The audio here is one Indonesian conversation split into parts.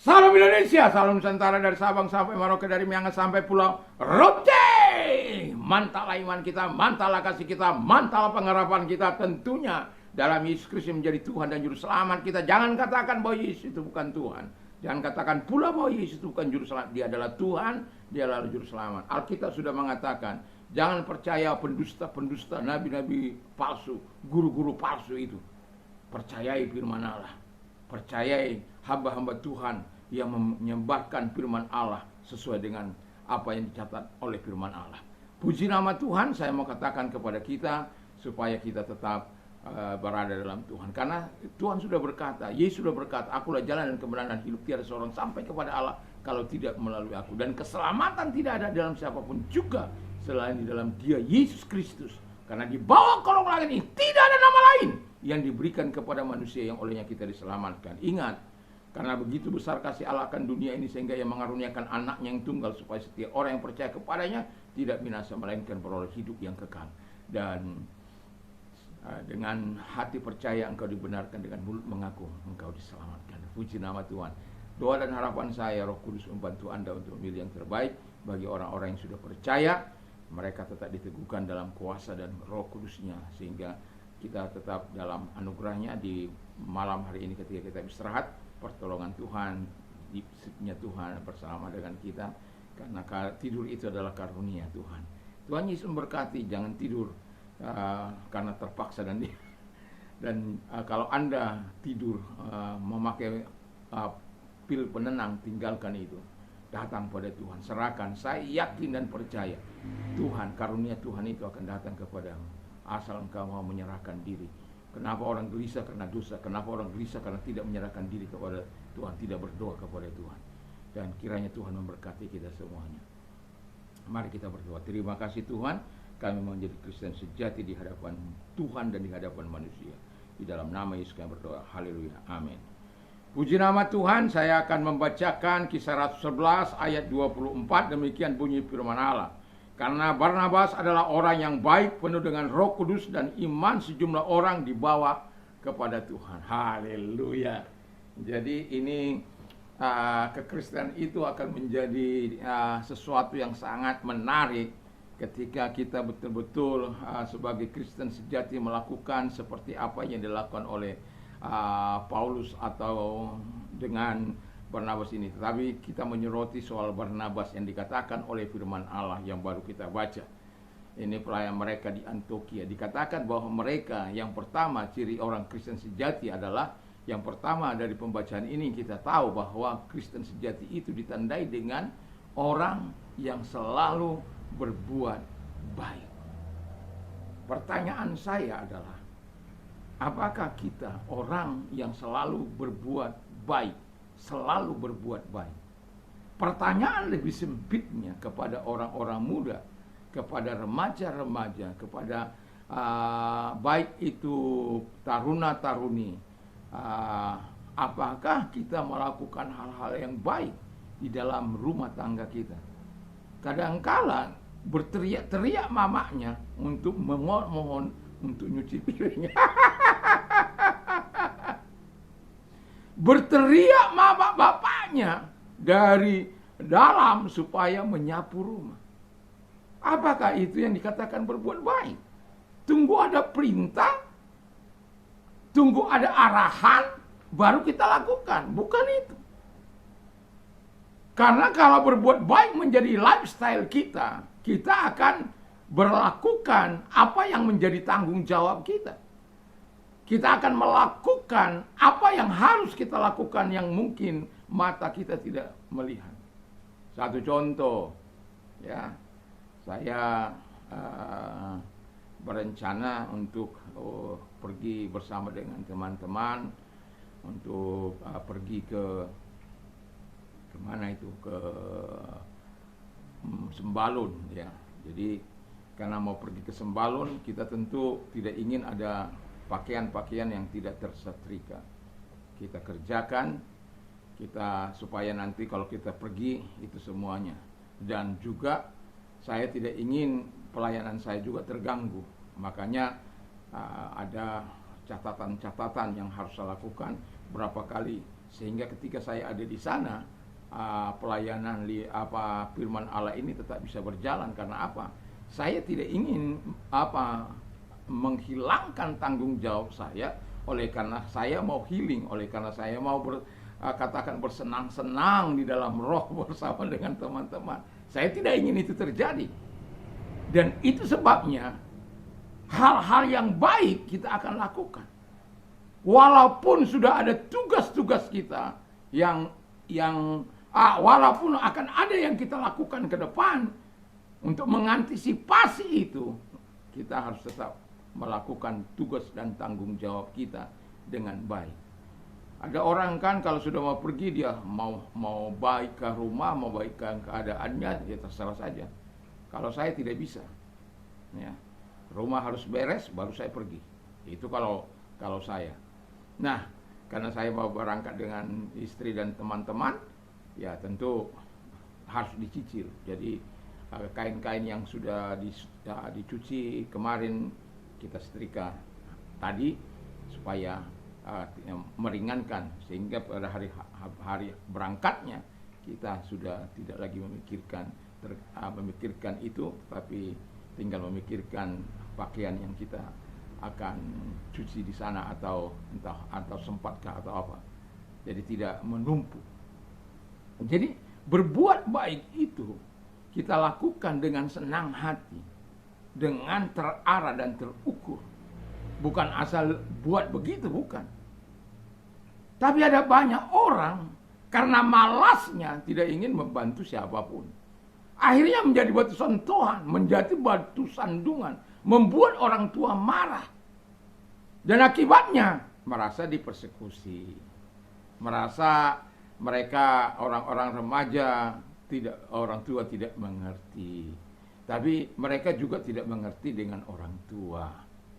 Salam Indonesia, salam Nusantara dari Sabang sampai Merauke, dari Miangas sampai Pulau Rote. Mantap iman kita, mantap kasih kita, mantap pengharapan kita tentunya dalam Yesus Kristus menjadi Tuhan dan Juru Selamat kita. Jangan katakan bahwa Yesus itu bukan Tuhan. Jangan katakan pula bahwa Yesus itu bukan Juru Selamat. Dia adalah Tuhan, Dia adalah Juru Selamat. Alkitab sudah mengatakan, jangan percaya pendusta-pendusta, nabi-nabi palsu, guru-guru palsu itu. Percayai firman Allah. Percayai hamba-hamba Tuhan yang menyebarkan firman Allah sesuai dengan apa yang dicatat oleh firman Allah. Puji nama Tuhan, saya mau katakan kepada kita supaya kita tetap berada dalam Tuhan. Karena Tuhan sudah berkata, Yesus sudah berkata, akulah jalan dan kebenaran dan hidup, tiada seorang sampai kepada Allah kalau tidak melalui aku. Dan keselamatan tidak ada dalam siapapun juga selain di dalam Dia, Yesus Kristus. Karena di bawah kolong langit ini tidak ada nama lain yang diberikan kepada manusia yang olehnya kita diselamatkan. Ingat, karena begitu besar kasih Allah akan dunia ini sehingga Ia mengaruniakan anaknya yang tunggal supaya setiap orang yang percaya kepadanya tidak binasa melainkan beroleh hidup yang kekal. Dan dengan hati percaya engkau dibenarkan, dengan mulut mengaku engkau diselamatkan. Puji nama Tuhan. Doa dan harapan saya, Roh Kudus membantu Anda untuk memilih yang terbaik bagi orang-orang yang sudah percaya. Mereka tetap diteguhkan dalam kuasa dan Roh Kudusnya, sehingga kita tetap dalam anugerahnya di malam hari ini ketika kita istirahat. Pertolongan Tuhan, dipsipnya Tuhan bersama dengan kita, karena tidur itu adalah karunia Tuhan. Tuhan Yesus memberkati, jangan tidur karena terpaksa dan kalau Anda tidur memakai pil penenang, tinggalkan itu. Datang pada Tuhan, serahkan. Saya yakin dan percaya Tuhan, karunia Tuhan itu akan datang kepadamu asal engkau mau menyerahkan diri. Kenapa orang gelisah karena dosa? Kenapa orang gelisah karena tidak menyerahkan diri kepada Tuhan, tidak berdoa kepada Tuhan? Dan kiranya Tuhan memberkati kita semuanya. Mari kita berdoa. Terima kasih Tuhan, kami menjadi Kristen sejati di hadapan Tuhan dan di hadapan manusia. Di dalam nama Yesus kami berdoa. Haleluya. Amin. Puji nama Tuhan, saya akan membacakan Kisah 111 ayat 24. Demikian bunyi firman Allah. Karena Barnabas adalah orang yang baik, penuh dengan Roh Kudus dan iman, sejumlah orang dibawa kepada Tuhan. Haleluya. Jadi ini kekristenan itu akan menjadi sesuatu yang sangat menarik ketika kita betul-betul sebagai Kristen sejati melakukan seperti apa yang dilakukan oleh Paulus atau dengan Barnabas ini. Tetapi kita menyoroti soal Barnabas yang dikatakan oleh firman Allah yang baru kita baca. Ini pelayan mereka di Antiokhia. Dikatakan bahwa mereka yang pertama, ciri orang Kristen sejati adalah, yang pertama dari pembacaan ini kita tahu bahwa Kristen sejati itu ditandai dengan orang yang selalu berbuat baik. Pertanyaan saya adalah, apakah kita orang yang selalu berbuat baik? Selalu berbuat baik. Pertanyaan lebih sempitnya kepada orang-orang muda, kepada remaja-remaja, kepada baik itu taruna-taruni, apakah kita melakukan hal-hal yang baik di dalam rumah tangga kita? Kadangkala berteriak-teriak mamanya untuk memohon untuk nyuci piringnya. Berteriak mama bapaknya dari dalam supaya menyapu rumah. Apakah itu yang dikatakan berbuat baik? Tunggu ada perintah, tunggu ada arahan, baru kita lakukan. Bukan itu. Karena kalau berbuat baik menjadi lifestyle kita, kita akan berlakukan apa yang menjadi tanggung jawab kita. Kita akan melakukan apa yang harus kita lakukan yang mungkin mata kita tidak melihat. Satu contoh, ya, saya berencana untuk pergi bersama dengan teman-teman untuk pergi ke mana itu, ke Sembalun, ya. Jadi karena mau pergi ke Sembalun, kita tentu tidak ingin ada pakaian-pakaian yang tidak tersetrika. Kita kerjakan, kita supaya nanti kalau kita pergi itu semuanya. Dan juga saya tidak ingin pelayanan saya juga terganggu. Makanya ada catatan-catatan yang harus saya lakukan. Berapa kali Sehingga ketika saya ada di sana, pelayanan firman Allah ini tetap bisa berjalan. Karena apa? Saya tidak ingin menghilangkan tanggung jawab saya oleh karena saya mau healing, oleh karena saya mau katakan bersenang-senang di dalam roh bersama dengan teman-teman. Saya tidak ingin itu terjadi. Dan itu sebabnya hal-hal yang baik kita akan lakukan. Walaupun sudah ada tugas-tugas kita yang walaupun akan ada yang kita lakukan ke depan untuk mengantisipasi itu, kita harus tetap melakukan tugas dan tanggung jawab kita dengan baik. Ada orang kan kalau sudah mau pergi dia mau baik ke rumah, mau baik ke keadaannya, ya terserah saja. Kalau saya tidak bisa, ya, rumah harus beres baru saya pergi. Itu kalau saya. Nah, karena saya mau berangkat dengan istri dan teman-teman, ya tentu harus dicicil. Jadi kain-kain yang sudah dicuci kemarin kita setrika tadi supaya meringankan, sehingga pada hari berangkatnya kita sudah tidak lagi memikirkan itu, tapi tinggal memikirkan pakaian yang kita akan cuci di sana atau sempatkah atau apa. Jadi tidak menumpuk. Jadi berbuat baik itu kita lakukan dengan senang hati, dengan terarah dan terukur. Bukan asal buat begitu, bukan. Tapi ada banyak orang karena malasnya tidak ingin membantu siapapun. Akhirnya menjadi batu sentuhan, menjadi batu sandungan, membuat orang tua marah. Dan akibatnya merasa dipersekusi. Merasa mereka orang-orang remaja, orang tua tidak mengerti. Tapi mereka juga tidak mengerti dengan orang tua.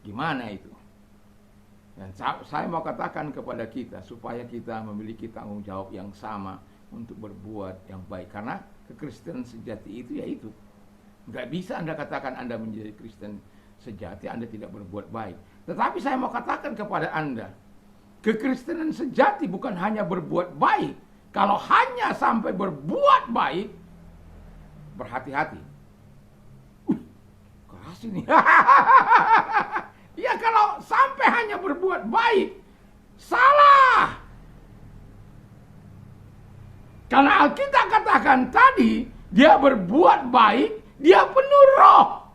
Gimana itu? Dan saya mau katakan kepada kita supaya kita memiliki tanggung jawab yang sama untuk berbuat yang baik. Karena kekristenan sejati itu ya itu. Nggak bisa Anda katakan Anda menjadi Kristen sejati, Anda tidak berbuat baik. Tetapi saya mau katakan kepada Anda, kekristenan sejati bukan hanya berbuat baik. Kalau hanya sampai berbuat baik, berhati-hati. Keras ini. Ya kalau sampai hanya berbuat baik, salah. Karena Alkitab katakan tadi, dia berbuat baik, dia penuh roh.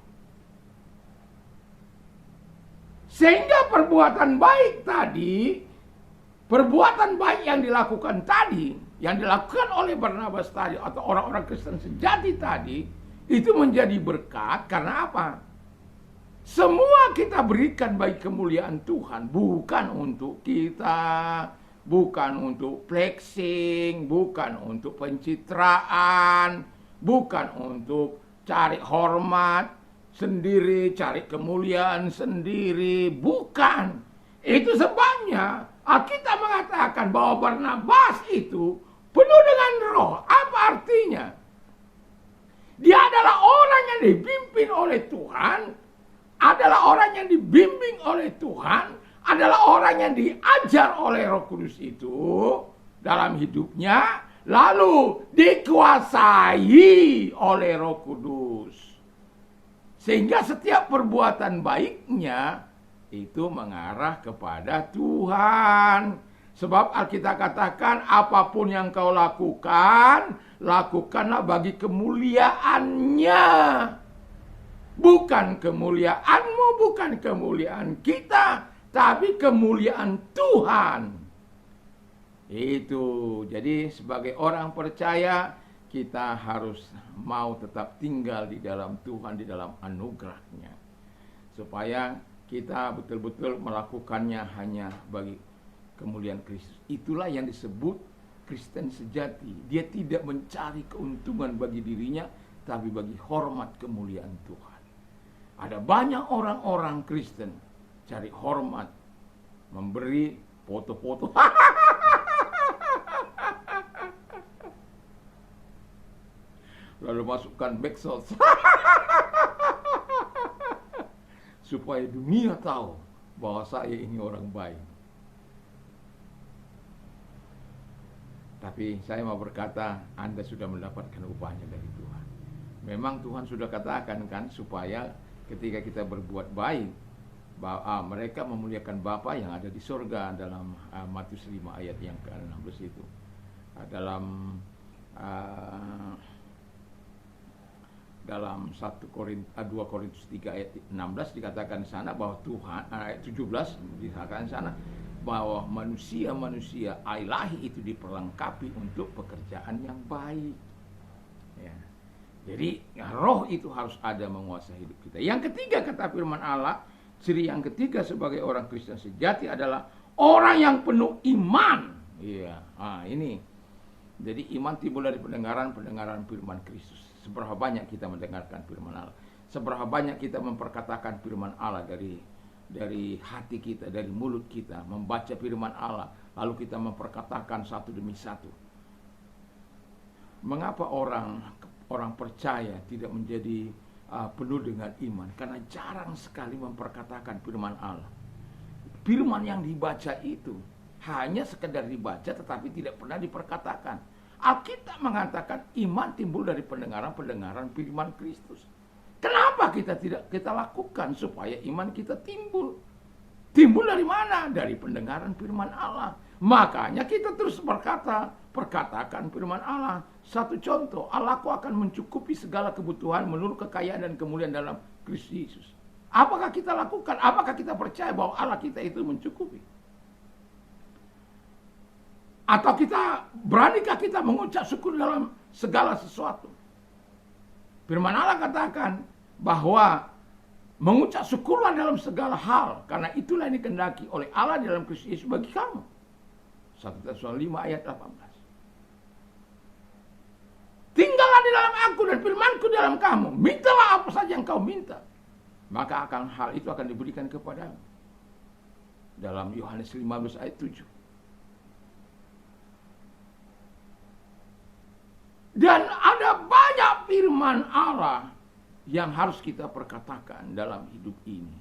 Sehingga perbuatan baik tadi, perbuatan baik yang dilakukan tadi, yang dilakukan oleh Barnabas tadi, atau orang-orang Kristen sejati tadi, itu menjadi berkat. Karena apa? Semua kita berikan bagi kemuliaan Tuhan, bukan untuk kita, bukan untuk flexing, bukan untuk pencitraan, bukan untuk cari hormat sendiri, cari kemuliaan sendiri, bukan. Itu sebabnya Alkitab mengatakan bahwa Barnabas itu penuh dengan roh. Apa artinya? Dia adalah orang yang dipimpin oleh Tuhan, adalah orang yang dibimbing oleh Tuhan, adalah orang yang diajar oleh Roh Kudus itu dalam hidupnya, lalu dikuasai oleh Roh Kudus. Sehingga setiap perbuatan baiknya itu mengarah kepada Tuhan. Sebab Alkitab katakan apapun yang kau lakukan, lakukanlah bagi kemuliaannya. Bukan kemuliaanmu, bukan kemuliaan kita, tapi kemuliaan Tuhan. Itu. Jadi sebagai orang percaya, kita harus mau tetap tinggal di dalam Tuhan, di dalam anugerahnya. Supaya kita betul-betul melakukannya hanya bagi kemuliaan Kristus. Itulah yang disebut Kristen sejati. Dia tidak mencari keuntungan bagi dirinya, tapi bagi hormat kemuliaan Tuhan. Ada banyak orang-orang Kristen cari hormat, memberi foto-foto. Lalu masukkan backsource. Supaya dunia tahu bahwa saya ini orang baik. Tapi saya mau berkata, Anda sudah mendapatkan upahnya dari Tuhan. Memang Tuhan sudah katakan kan, supaya ketika kita berbuat baik, mereka memuliakan Bapa yang ada di surga, dalam Matius 5 ayat yang ke-16 itu. Dalam 2 Korintus 3 ayat 16 dikatakan di sana bahwa Tuhan, ayat 17 dikatakan di sana bahwa manusia-manusia ilahi itu diperlengkapi untuk pekerjaan yang baik. Ya. Jadi roh itu harus ada menguasai hidup kita. Yang ketiga, kata firman Allah, ciri yang ketiga sebagai orang Kristen sejati adalah orang yang penuh iman. Iya, ini. Jadi iman timbul dari pendengaran firman Kristus. Seberapa banyak kita mendengarkan firman Allah? Seberapa banyak kita memperkatakan firman Allah dari hati kita, dari mulut kita, membaca firman Allah, lalu kita memperkatakan satu demi satu. Mengapa orang percaya tidak menjadi penuh dengan iman? Karena jarang sekali memperkatakan firman Allah. Firman yang dibaca itu hanya sekedar dibaca tetapi tidak pernah diperkatakan. Alkitab mengatakan iman timbul dari pendengaran firman Kristus. Kenapa kita lakukan supaya iman kita timbul? Timbul dari mana? Dari pendengaran firman Allah. Makanya kita terus perkatakan firman Allah. Satu contoh, Allahku akan mencukupi segala kebutuhan menurut kekayaan dan kemuliaan dalam Kristus Yesus. Apakah kita lakukan? Apakah kita percaya bahwa Allah kita itu mencukupi? Atau beranikah kita mengucap syukur dalam segala sesuatu? Firman Allah katakan bahwa mengucap syukurlah dalam segala hal, karena itulah yang dikehendaki oleh Allah di dalam Kristus Yesus bagi kamu. 1 Tesalonika 5 ayat 18. Tinggallah di dalam aku dan firmanku dalam kamu. Mintalah apa saja yang kau minta, maka hal itu akan diberikan kepadamu. Dalam Yohanes 15 ayat 7. Dan ada banyak firman Allah yang harus kita perkatakan dalam hidup ini.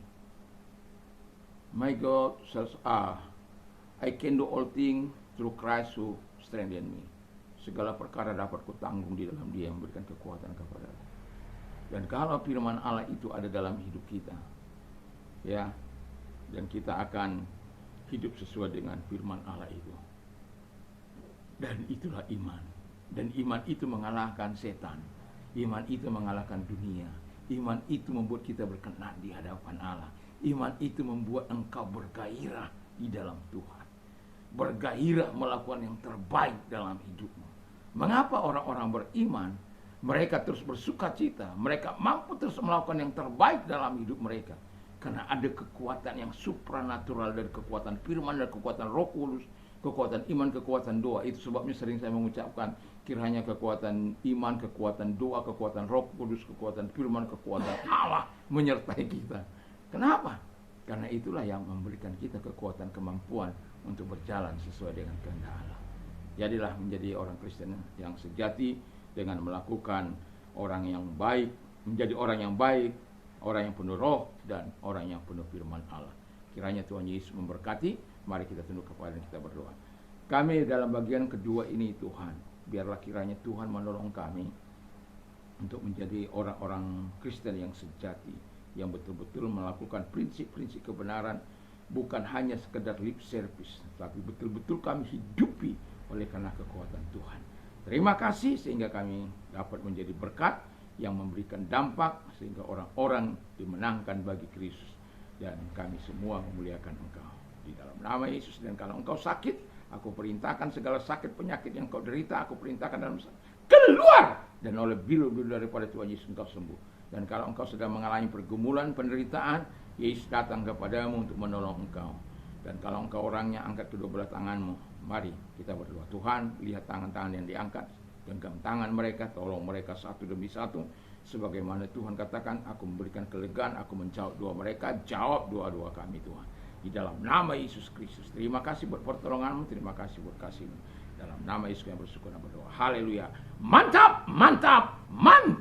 My God says, I can do all things through Christ who strengthens me. Segala perkara dapat kutanggung di dalam Dia yang memberikan kekuatan kepada aku. Dan kalau firman Allah itu ada dalam hidup kita, ya, dan kita akan hidup sesuai dengan firman Allah itu. Dan itulah iman. Dan iman itu mengalahkan setan. Iman itu mengalahkan dunia. Iman itu membuat kita berkenan di hadapan Allah. Iman itu membuat engkau bergairah di dalam Tuhan. Bergairah melakukan yang terbaik dalam hidupmu. Mengapa orang-orang beriman, mereka terus bersuka cita, mereka mampu terus melakukan yang terbaik dalam hidup mereka? Karena ada kekuatan yang supranatural dari kekuatan firman dan kekuatan Roh Kudus, kekuatan iman, kekuatan doa. Itu sebabnya sering saya mengucapkan, kiranya kekuatan iman, kekuatan doa, kekuatan Roh Kudus, kekuatan firman, kekuatan Allah menyertai kita. Kenapa? Karena itulah yang memberikan kita kekuatan, kemampuan untuk berjalan sesuai dengan kehendak Allah. Jadilah menjadi orang Kristen yang sejati dengan melakukan orang yang baik, menjadi orang yang baik, orang yang penuh roh, dan orang yang penuh firman Allah. Kiranya Tuhan Yesus memberkati. Mari kita tunduk kepala dan kita berdoa. Kami dalam bagian kedua ini, Tuhan, biarlah kiranya Tuhan menolong kami untuk menjadi orang-orang Kristen yang sejati, yang betul-betul melakukan prinsip-prinsip kebenaran, bukan hanya sekedar lip service, tapi betul-betul kami hidupi oleh karena kekuatan Tuhan. Terima kasih sehingga kami dapat menjadi berkat yang memberikan dampak sehingga orang-orang dimenangkan bagi Kristus, dan kami semua memuliakan Engkau. Di dalam nama Yesus. Dan kalau engkau sakit, aku perintahkan segala sakit penyakit yang kau derita, aku perintahkan dalam keluar, dan oleh bilu-bilu daripada Tuhan Yesus engkau sembuh. Dan kalau engkau sedang mengalami pergumulan, penderitaan, Yesus datang kepadamu untuk menolong engkau. Dan kalau engkau orangnya, angkat kedua belah tanganmu. Mari kita berdoa. Tuhan, lihat tangan-tangan yang diangkat, genggam tangan mereka, tolong mereka satu demi satu. Sebagaimana Tuhan katakan, aku memberikan kelegaan, aku menjawab doa mereka, jawab doa-doa kami Tuhan. Di dalam nama Yesus Kristus. Terima kasih buat pertolonganmu, terima kasih buat kasihmu. Dalam nama Yesus kami bersyukur dan berdoa. Haleluya. Mantap, mantap, mantap.